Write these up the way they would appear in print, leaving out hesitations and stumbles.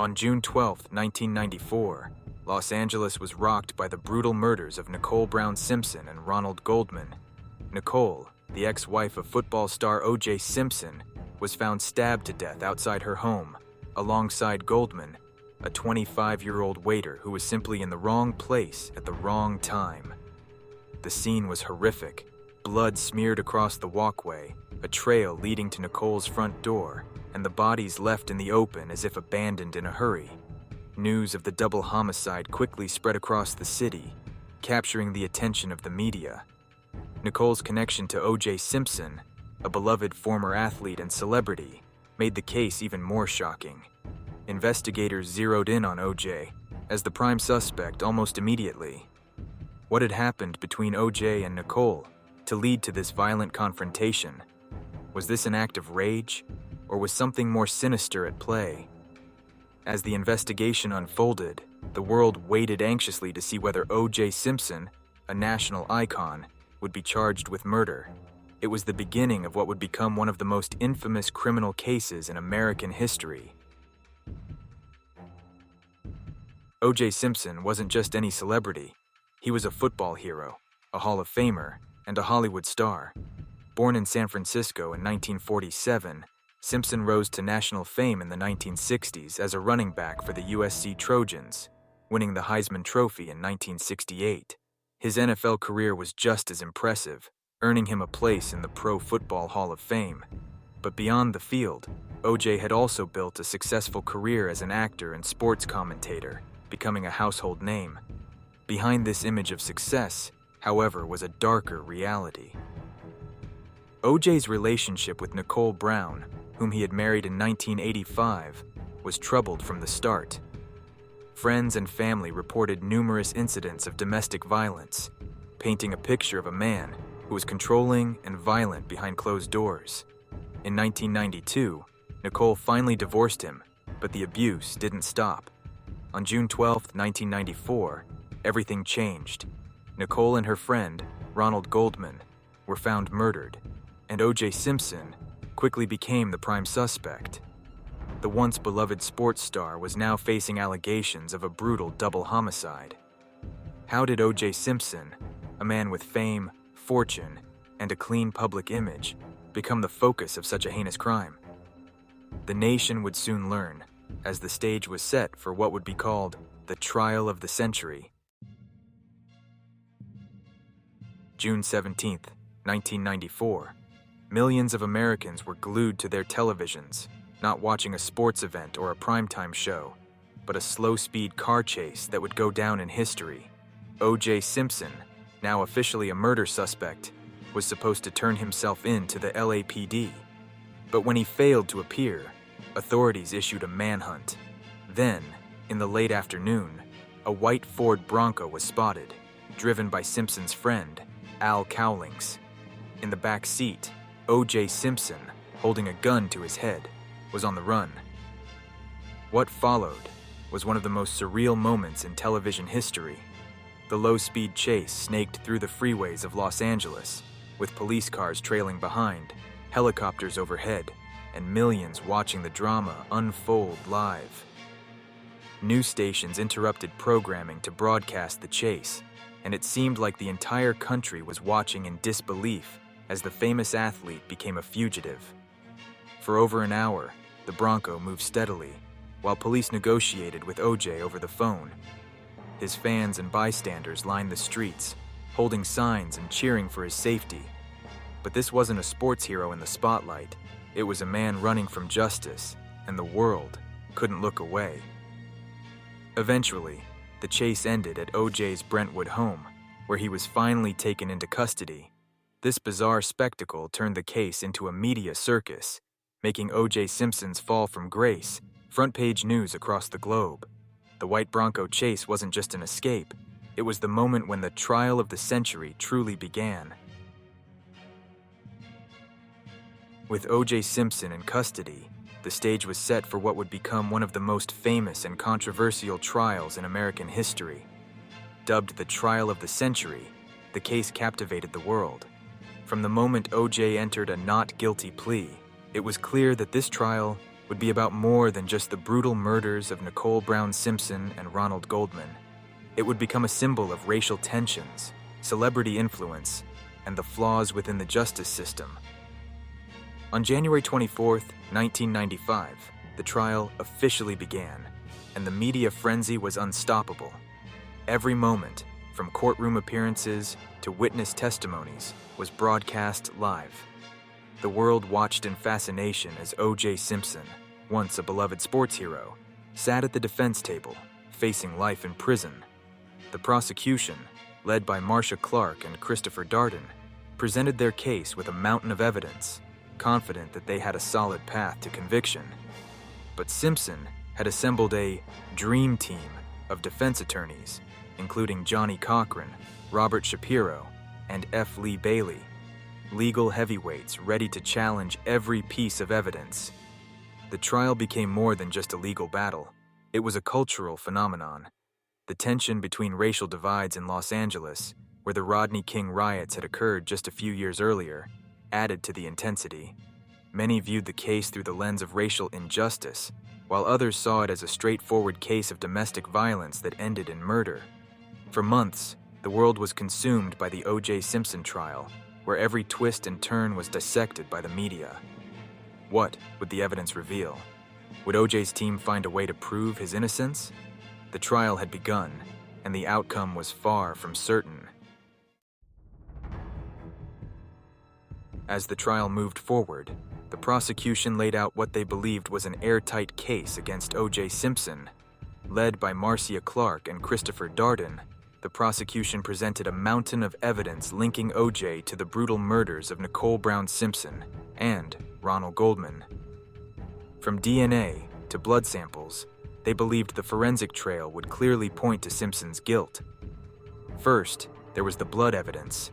On June 12, 1994, Los Angeles was rocked by the brutal murders of Nicole Brown Simpson and Ronald Goldman. Nicole, the ex-wife of football star O.J. Simpson, was found stabbed to death outside her home, alongside Goldman, a 25-year-old waiter who was simply in the wrong place at the wrong time. The scene was horrific. Blood smeared across the walkway, a trail leading to Nicole's front door, and the bodies left in the open as if abandoned in a hurry. News of the double homicide quickly spread across the city, capturing the attention of the media. Nicole's connection to O.J. Simpson, a beloved former athlete and celebrity, made the case even more shocking. Investigators zeroed in on O.J. as the prime suspect almost immediately. What had happened between O.J. and Nicole to lead to this violent confrontation? Was this an act of rage, or was something more sinister at play? As the investigation unfolded, the world waited anxiously to see whether O.J. Simpson, a national icon, would be charged with murder. It was the beginning of what would become one of the most infamous criminal cases in American history. O.J. Simpson wasn't just any celebrity. He was a football hero, a Hall of Famer, and a Hollywood star. Born in San Francisco in 1947, Simpson rose to national fame in the 1960s as a running back for the USC Trojans, winning the Heisman Trophy in 1968. His NFL career was just as impressive, earning him a place in the Pro Football Hall of Fame. But beyond the field, O.J. had also built a successful career as an actor and sports commentator, becoming a household name. Behind this image of success, however, was a darker reality. O.J.'s relationship with Nicole Brown, whom he had married in 1985, was troubled from the start. Friends and family reported numerous incidents of domestic violence, painting a picture of a man who was controlling and violent behind closed doors. In 1992, Nicole finally divorced him, but the abuse didn't stop. On June 12, 1994, everything changed. Nicole and her friend, Ronald Goldman, were found murdered, and O.J. Simpson quickly became the prime suspect. The once beloved sports star was now facing allegations of a brutal double homicide. How did O.J. Simpson, a man with fame, fortune, and a clean public image, become the focus of such a heinous crime? The nation would soon learn, as the stage was set for what would be called the trial of the century. June 17, 1994. Millions of Americans were glued to their televisions, not watching a sports event or a primetime show, but a slow-speed car chase that would go down in history. O.J. Simpson, now officially a murder suspect, was supposed to turn himself in to the LAPD. But when he failed to appear, authorities issued a manhunt. Then, in the late afternoon, a white Ford Bronco was spotted, driven by Simpson's friend, Al Cowlings. In the back seat, O.J. Simpson, holding a gun to his head, was on the run. What followed was one of the most surreal moments in television history. The low-speed chase snaked through the freeways of Los Angeles, with police cars trailing behind, helicopters overhead, and millions watching the drama unfold live. News stations interrupted programming to broadcast the chase, and it seemed like the entire country was watching in disbelief as the famous athlete became a fugitive. For over an hour, the Bronco moved steadily, while police negotiated with O.J. over the phone. His fans and bystanders lined the streets, holding signs and cheering for his safety. But this wasn't a sports hero in the spotlight. It was a man running from justice, and the world couldn't look away. Eventually, the chase ended at O.J.'s Brentwood home, where he was finally taken into custody. This bizarre spectacle turned the case into a media circus, making O.J. Simpson's fall from grace front-page news across the globe. The white Bronco chase wasn't just an escape. It was the moment when the trial of the century truly began. With O.J. Simpson in custody, the stage was set for what would become one of the most famous and controversial trials in American history. Dubbed the trial of the century, the case captivated the world. From the moment O.J. entered a not guilty plea, it was clear that this trial would be about more than just the brutal murders of Nicole Brown Simpson and Ronald Goldman. It would become a symbol of racial tensions, celebrity influence, and the flaws within the justice system. On January 24, 1995, the trial officially began, and the media frenzy was unstoppable. Every moment, from courtroom appearances to witness testimonies, was broadcast live. The world watched in fascination as O.J. Simpson, once a beloved sports hero, sat at the defense table, facing life in prison. The prosecution, led by Marcia Clark and Christopher Darden, presented their case with a mountain of evidence, confident that they had a solid path to conviction. But Simpson had assembled a dream team of defense attorneys, including Johnny Cochran, Robert Shapiro, and F. Lee Bailey, legal heavyweights ready to challenge every piece of evidence. The trial became more than just a legal battle. It was a cultural phenomenon. The tension between racial divides in Los Angeles, where the Rodney King riots had occurred just a few years earlier, added to the intensity. Many viewed the case through the lens of racial injustice, while others saw it as a straightforward case of domestic violence that ended in murder. For months, the world was consumed by the O.J. Simpson trial, where every twist and turn was dissected by the media. What would the evidence reveal? Would O.J.'s team find a way to prove his innocence? The trial had begun, and the outcome was far from certain. As the trial moved forward, the prosecution laid out what they believed was an airtight case against O.J. Simpson. Led by Marcia Clark and Christopher Darden, the prosecution presented a mountain of evidence linking O.J. to the brutal murders of Nicole Brown Simpson and Ronald Goldman. From DNA to blood samples, they believed the forensic trail would clearly point to Simpson's guilt. First, there was the blood evidence.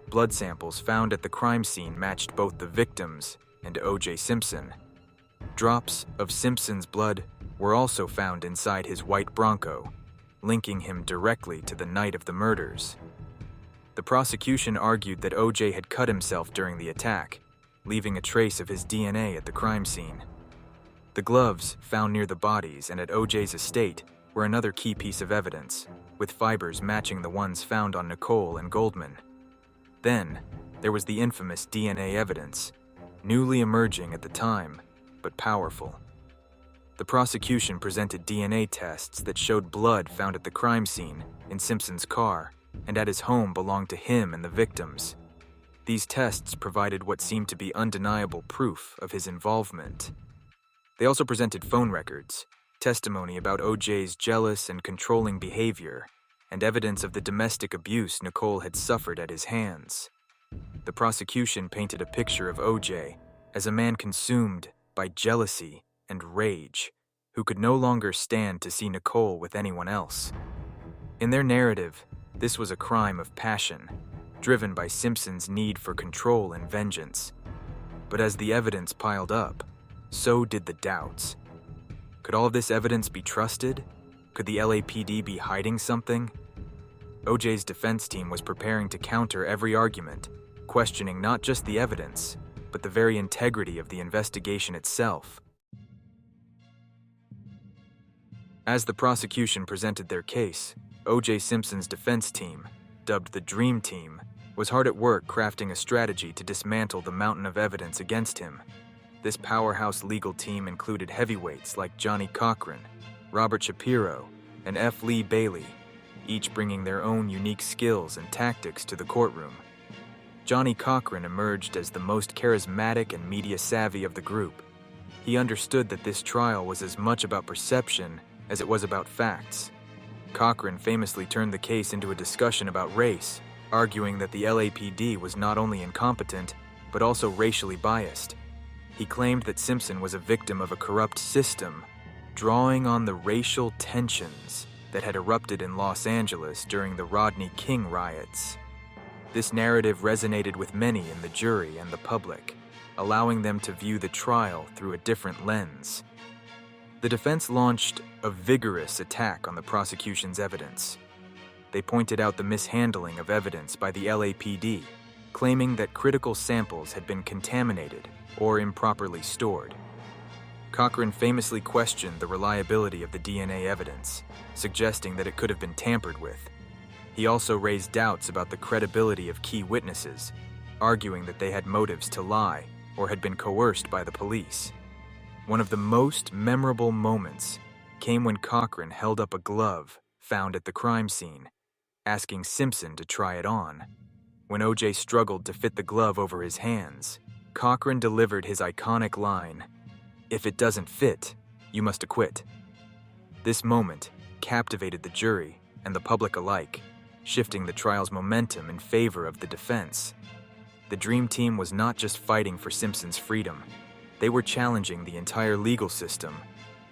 Blood samples found at the crime scene matched both the victims and O.J. Simpson. Drops of Simpson's blood were also found inside his white Bronco, linking him directly to the night of the murders. The prosecution argued that O.J. had cut himself during the attack, leaving a trace of his DNA at the crime scene. The gloves found near the bodies and at O.J.'s estate were another key piece of evidence, with fibers matching the ones found on Nicole and Goldman. Then, there was the infamous DNA evidence, newly emerging at the time, but powerful. The prosecution presented DNA tests that showed blood found at the crime scene, in Simpson's car, and at his home belonged to him and the victims. These tests provided what seemed to be undeniable proof of his involvement. They also presented phone records, testimony about O.J.'s jealous and controlling behavior, and evidence of the domestic abuse Nicole had suffered at his hands. The prosecution painted a picture of O.J. as a man consumed by jealousy and rage, who could no longer stand to see Nicole with anyone else. In their narrative, this was a crime of passion, driven by Simpson's need for control and vengeance. But as the evidence piled up, so did the doubts. Could all of this evidence be trusted? Could the LAPD be hiding something? O.J.'s defense team was preparing to counter every argument, questioning not just the evidence, but the very integrity of the investigation itself. As the prosecution presented their case, O.J. Simpson's defense team, dubbed the Dream Team, was hard at work crafting a strategy to dismantle the mountain of evidence against him. This powerhouse legal team included heavyweights like Johnny Cochran, Robert Shapiro, and F. Lee Bailey, each bringing their own unique skills and tactics to the courtroom. Johnny Cochran emerged as the most charismatic and media-savvy of the group. He understood that this trial was as much about perception as it was about facts. Cochran famously turned the case into a discussion about race, arguing that the LAPD was not only incompetent, but also racially biased. He claimed that Simpson was a victim of a corrupt system, drawing on the racial tensions that had erupted in Los Angeles during the Rodney King riots. This narrative resonated with many in the jury and the public, allowing them to view the trial through a different lens. The defense launched a vigorous attack on the prosecution's evidence. They pointed out the mishandling of evidence by the LAPD, claiming that critical samples had been contaminated or improperly stored. Cochran famously questioned the reliability of the DNA evidence, suggesting that it could have been tampered with. He also raised doubts about the credibility of key witnesses, arguing that they had motives to lie or had been coerced by the police. One of the most memorable moments came when Cochran held up a glove found at the crime scene, asking Simpson to try it on. When O.J. struggled to fit the glove over his hands, Cochran delivered his iconic line, "If it doesn't fit, you must acquit." This moment captivated the jury and the public alike, shifting the trial's momentum in favor of the defense. The Dream Team was not just fighting for Simpson's freedom. They were challenging the entire legal system,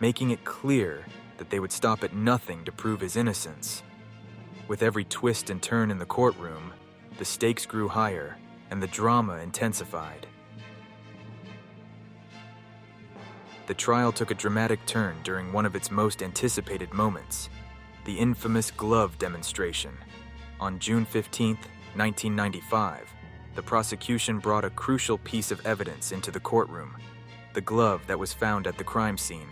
making it clear that they would stop at nothing to prove his innocence. With every twist and turn in the courtroom, the stakes grew higher and the drama intensified. The trial took a dramatic turn during one of its most anticipated moments, the infamous glove demonstration. On June 15, 1995, the prosecution brought a crucial piece of evidence into the courtroom, the glove that was found at the crime scene.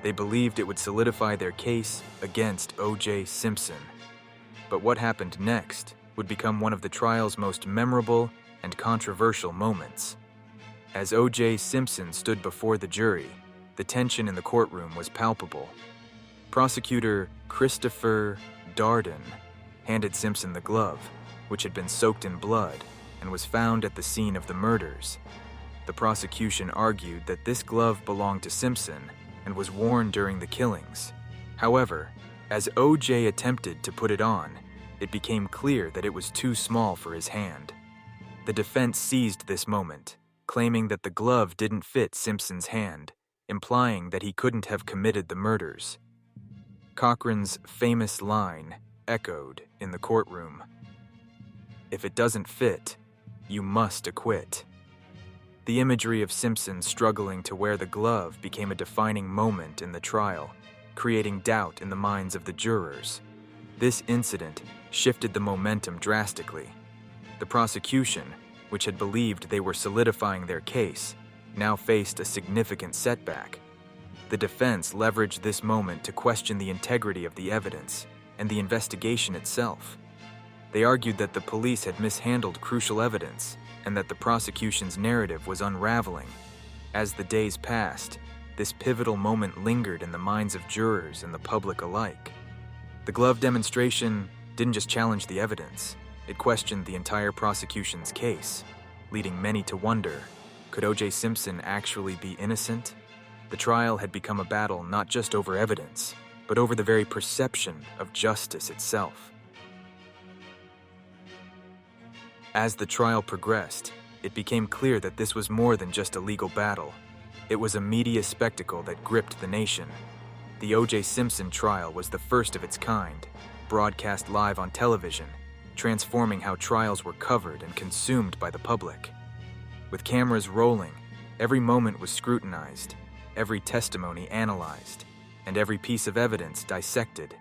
They believed it would solidify their case against O.J. Simpson. But what happened next would become one of the trial's most memorable and controversial moments. As O.J. Simpson stood before the jury, the tension in the courtroom was palpable. Prosecutor Christopher Darden handed Simpson the glove, which had been soaked in blood and was found at the scene of the murders. The prosecution argued that this glove belonged to Simpson and was worn during the killings. However, as O.J. attempted to put it on, it became clear that it was too small for his hand. The defense seized this moment, claiming that the glove didn't fit Simpson's hand, implying that he couldn't have committed the murders. Cochran's famous line echoed in the courtroom, "If it doesn't fit, you must acquit." The imagery of Simpson struggling to wear the glove became a defining moment in the trial, creating doubt in the minds of the jurors. This incident shifted the momentum drastically. The prosecution, which had believed they were solidifying their case, now faced a significant setback. The defense leveraged this moment to question the integrity of the evidence and the investigation itself. They argued that the police had mishandled crucial evidence and that the prosecution's narrative was unraveling. As the days passed, this pivotal moment lingered in the minds of jurors and the public alike. The glove demonstration didn't just challenge the evidence, it questioned the entire prosecution's case, leading many to wonder, could O.J. Simpson actually be innocent? The trial had become a battle not just over evidence, but over the very perception of justice itself. As the trial progressed, it became clear that this was more than just a legal battle. It was a media spectacle that gripped the nation. The O.J. Simpson trial was the first of its kind, broadcast live on television, transforming how trials were covered and consumed by the public. With cameras rolling, every moment was scrutinized, every testimony analyzed, and every piece of evidence dissected.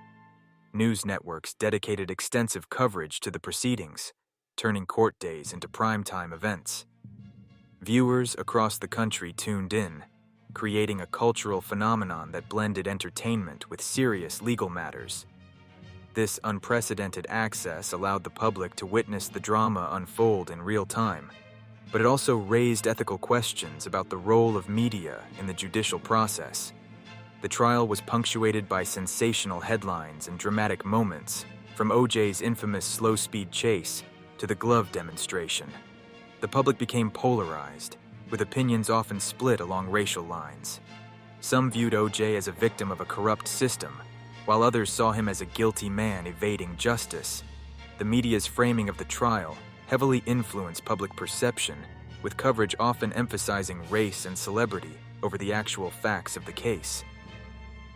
News networks dedicated extensive coverage to the proceedings, turning court days into primetime events. Viewers across the country tuned in, creating a cultural phenomenon that blended entertainment with serious legal matters. This unprecedented access allowed the public to witness the drama unfold in real time, but it also raised ethical questions about the role of media in the judicial process. The trial was punctuated by sensational headlines and dramatic moments, from O.J.'s infamous slow-speed chase to the glove demonstration. The public became polarized, with opinions often split along racial lines. Some viewed O.J. as a victim of a corrupt system, while others saw him as a guilty man evading justice. The media's framing of the trial heavily influenced public perception, with coverage often emphasizing race and celebrity over the actual facts of the case.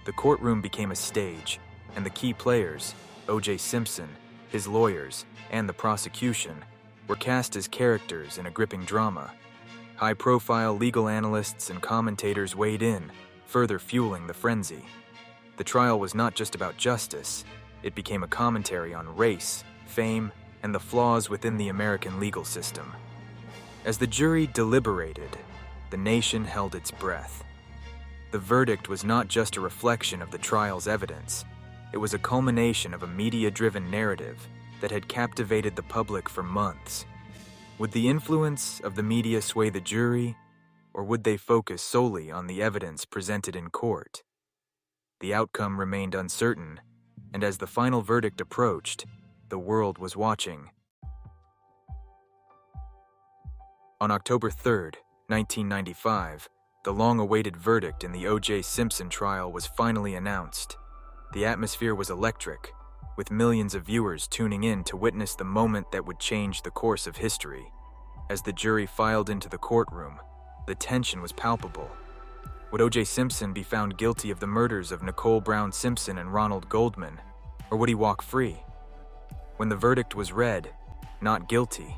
The courtroom became a stage, and the key players, O.J. Simpson, his lawyers, and the prosecution, were cast as characters in a gripping drama. High-profile legal analysts and commentators weighed in, further fueling the frenzy. The trial was not just about justice, it became a commentary on race, fame, and the flaws within the American legal system. As the jury deliberated, the nation held its breath. The verdict was not just a reflection of the trial's evidence. It was a culmination of a media-driven narrative that had captivated the public for months. Would the influence of the media sway the jury, or would they focus solely on the evidence presented in court? The outcome remained uncertain, and as the final verdict approached, the world was watching. On October 3, 1995, the long-awaited verdict in the O.J. Simpson trial was finally announced. The atmosphere was electric, with millions of viewers tuning in to witness the moment that would change the course of history. As the jury filed into the courtroom, the tension was palpable. Would O.J. Simpson be found guilty of the murders of Nicole Brown Simpson and Ronald Goldman, or would he walk free? When the verdict was read, not guilty,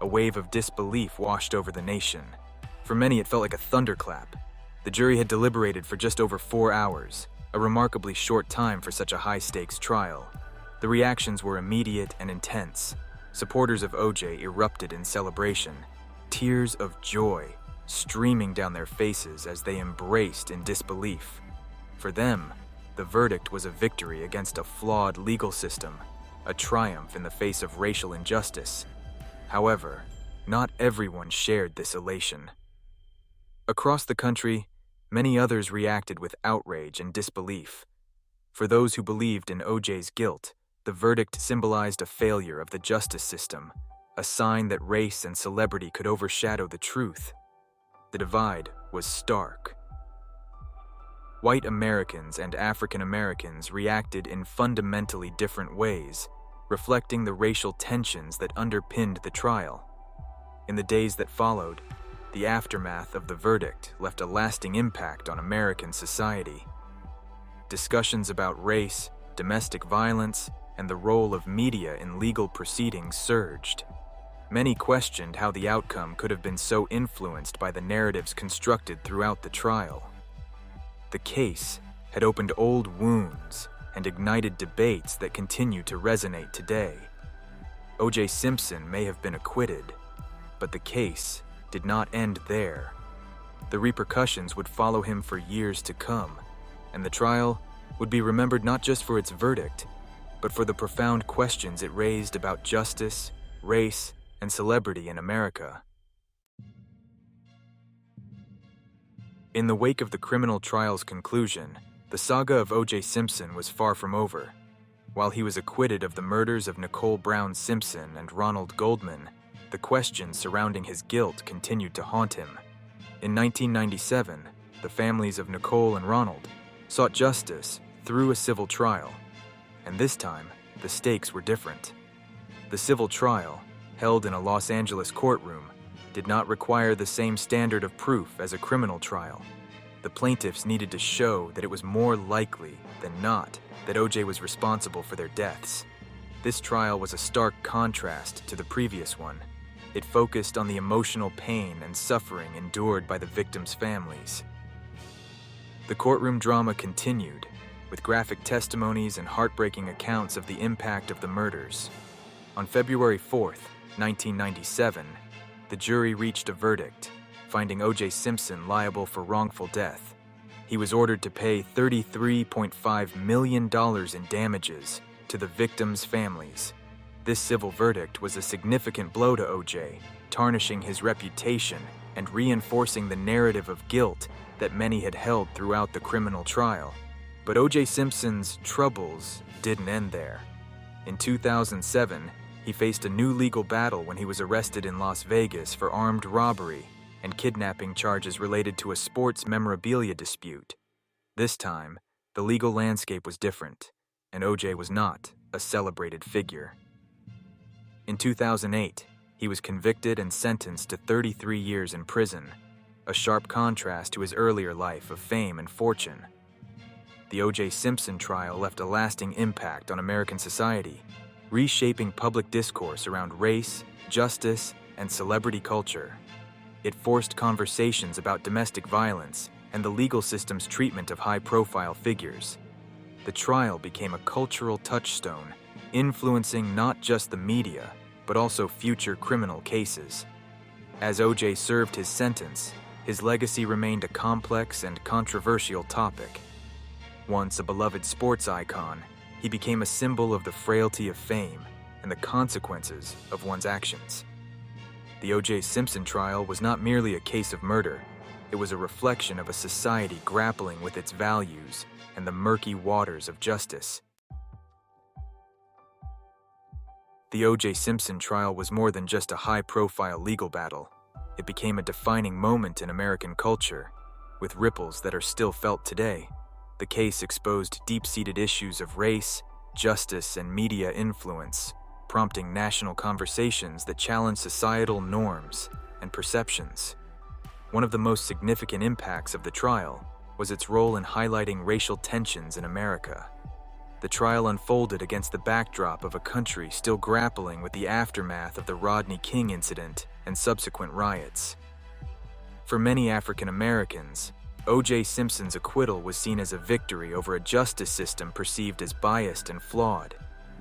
a wave of disbelief washed over the nation. For many, it felt like a thunderclap. The jury had deliberated for just over 4 hours, a remarkably short time for such a high-stakes trial. The reactions were immediate and intense. Supporters of O.J. erupted in celebration, tears of joy streaming down their faces as they embraced in disbelief. For them, the verdict was a victory against a flawed legal system, a triumph in the face of racial injustice. However, not everyone shared this elation. Across the country, many others reacted with outrage and disbelief. For those who believed in O.J.'s guilt, the verdict symbolized a failure of the justice system, a sign that race and celebrity could overshadow the truth. The divide was stark. White Americans and African Americans reacted in fundamentally different ways, reflecting the racial tensions that underpinned the trial. In the days that followed, the aftermath of the verdict left a lasting impact on American society. Discussions about race, domestic violence, and the role of media in legal proceedings surged. Many questioned how the outcome could have been so influenced by the narratives constructed throughout the trial. The case had opened old wounds and ignited debates that continue to resonate today. O.J. Simpson may have been acquitted, but the case did not end there. The repercussions would follow him for years to come, and the trial would be remembered not just for its verdict, but for the profound questions it raised about justice, race, and celebrity in America. In the wake of the criminal trial's conclusion, the saga of O.J. Simpson was far from over. While he was acquitted of the murders of Nicole Brown Simpson and Ronald Goldman, the questions surrounding his guilt continued to haunt him. In 1997, the families of Nicole and Ronald sought justice through a civil trial, and this time, the stakes were different. The civil trial, held in a Los Angeles courtroom, did not require the same standard of proof as a criminal trial. The plaintiffs needed to show that it was more likely than not that O.J. was responsible for their deaths. This trial was a stark contrast to the previous one. It focused on the emotional pain and suffering endured by the victims' families. The courtroom drama continued, with graphic testimonies and heartbreaking accounts of the impact of the murders. On February 4, 1997, the jury reached a verdict, finding O.J. Simpson liable for wrongful death. He was ordered to pay $33.5 million in damages to the victims' families. This civil verdict was a significant blow to O.J., tarnishing his reputation and reinforcing the narrative of guilt that many had held throughout the criminal trial. But O.J. Simpson's troubles didn't end there. In 2007, he faced a new legal battle when he was arrested in Las Vegas for armed robbery and kidnapping charges related to a sports memorabilia dispute. This time, the legal landscape was different, and O.J. was not a celebrated figure. In 2008, he was convicted and sentenced to 33 years in prison, a sharp contrast to his earlier life of fame and fortune. The O.J. Simpson trial left a lasting impact on American society, reshaping public discourse around race, justice, and celebrity culture. It forced conversations about domestic violence and the legal system's treatment of high-profile figures. The trial became a cultural touchstone, influencing not just the media, but also future criminal cases. As O.J. served his sentence, his legacy remained a complex and controversial topic. Once a beloved sports icon, he became a symbol of the frailty of fame and the consequences of one's actions. The O.J. Simpson trial was not merely a case of murder. It was a reflection of a society grappling with its values and the murky waters of justice. The O.J. Simpson trial was more than just a high-profile legal battle. It became a defining moment in American culture, with ripples that are still felt today. The case exposed deep-seated issues of race, justice, and media influence, prompting national conversations that challenge societal norms and perceptions. One of the most significant impacts of the trial was its role in highlighting racial tensions in America. The trial unfolded against the backdrop of a country still grappling with the aftermath of the Rodney King incident and subsequent riots. For many African Americans, O.J. Simpson's acquittal was seen as a victory over a justice system perceived as biased and flawed.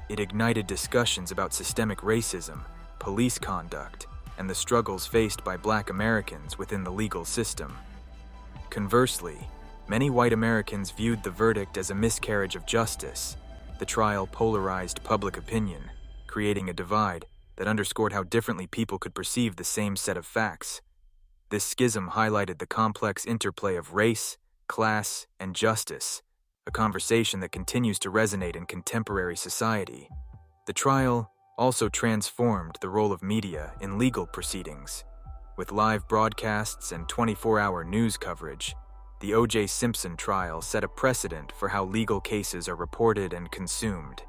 It ignited discussions about systemic racism, police conduct, and the struggles faced by Black Americans within the legal system. Conversely, many white Americans viewed the verdict as a miscarriage of justice. The trial polarized public opinion, creating a divide that underscored how differently people could perceive the same set of facts. This schism highlighted the complex interplay of race, class, and justice, a conversation that continues to resonate in contemporary society. The trial also transformed the role of media in legal proceedings. With live broadcasts and 24-hour news coverage, the O.J. Simpson trial set a precedent for how legal cases are reported and consumed.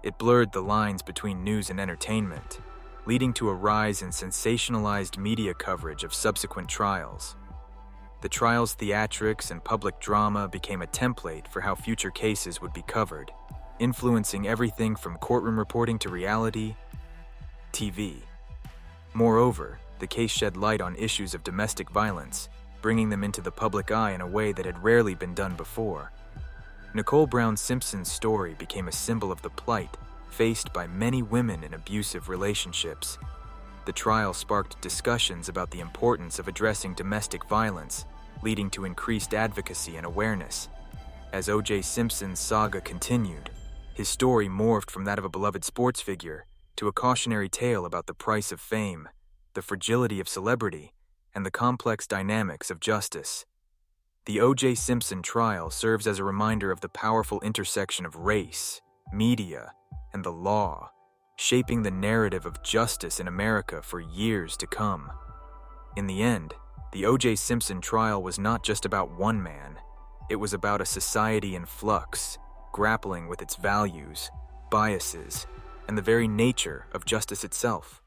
It blurred the lines between news and entertainment, leading to a rise in sensationalized media coverage of subsequent trials. The trial's theatrics and public drama became a template for how future cases would be covered, influencing everything from courtroom reporting to reality TV. Moreover, the case shed light on issues of domestic violence, bringing them into the public eye in a way that had rarely been done before. Nicole Brown Simpson's story became a symbol of the plight faced by many women in abusive relationships. The trial sparked discussions about the importance of addressing domestic violence, leading to increased advocacy and awareness. As O.J. Simpson's saga continued, his story morphed from that of a beloved sports figure to a cautionary tale about the price of fame, the fragility of celebrity, and the complex dynamics of justice. The O.J. Simpson trial serves as a reminder of the powerful intersection of race, media, and the law, shaping the narrative of justice in America for years to come. In the end, the O.J. Simpson trial was not just about one man. It was about a society in flux, grappling with its values, biases, and the very nature of justice itself.